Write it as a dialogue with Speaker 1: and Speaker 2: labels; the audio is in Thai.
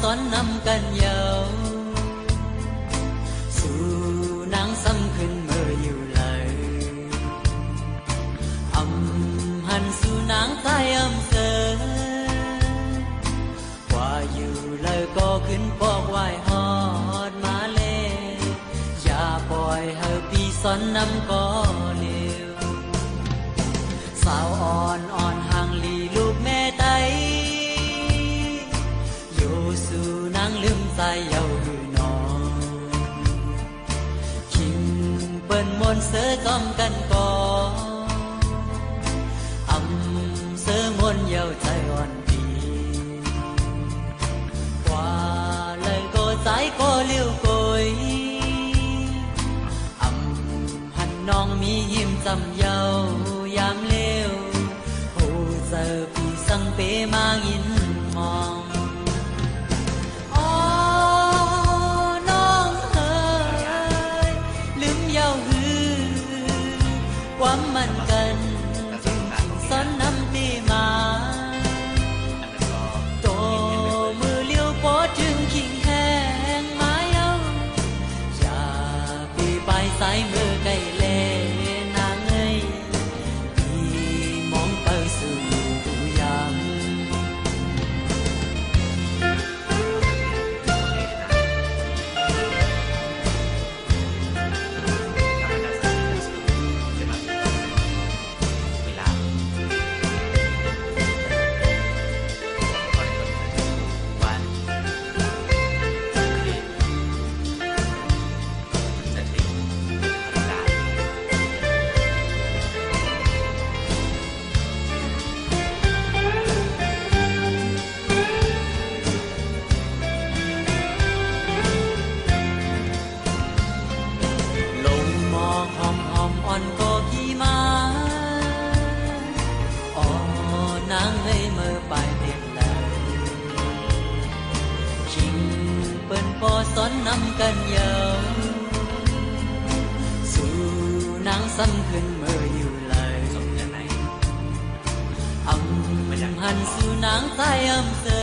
Speaker 1: อนนำกันเยาสู่นางซ้ำขึ้นเมื่ออยู่เลยหันสู่นางใต้เสอว่าอยู่เลยก็ขึ้นปอกไหวฮอดมาเลยอย่าปล่อยให้พี่ซ้อนนำก็เร็วสาวอ่อนห่างลีลูกแม่ไตอยู่สู่นางลืมใจเยาหือนอนคิงเปิ้นมนเสือก้อมกันก่อเสือมนเยาใจอ่อนดีกว่าเลยก็ใจก็เลี้ยวโกยหันน้องมียิ้มจำเยายามเลี้ยวผู้เจอพี่สังเปมายินมองความมันกันจึงสอนนำตีมาโตมือเลี้ยวปอจึงขิงแห้งมาเย้าอย่าปีไปสายมือไกลเล่นางเอ้ยพี่มองไปสู่ยามนางให้เมื่อปลายเต็มแล้วคิงเปิ้นปอสอนนำกันเยาสู่นางซ้ำขึ้นเมื่ออยู่เลยหันสู่นางใต้เสอ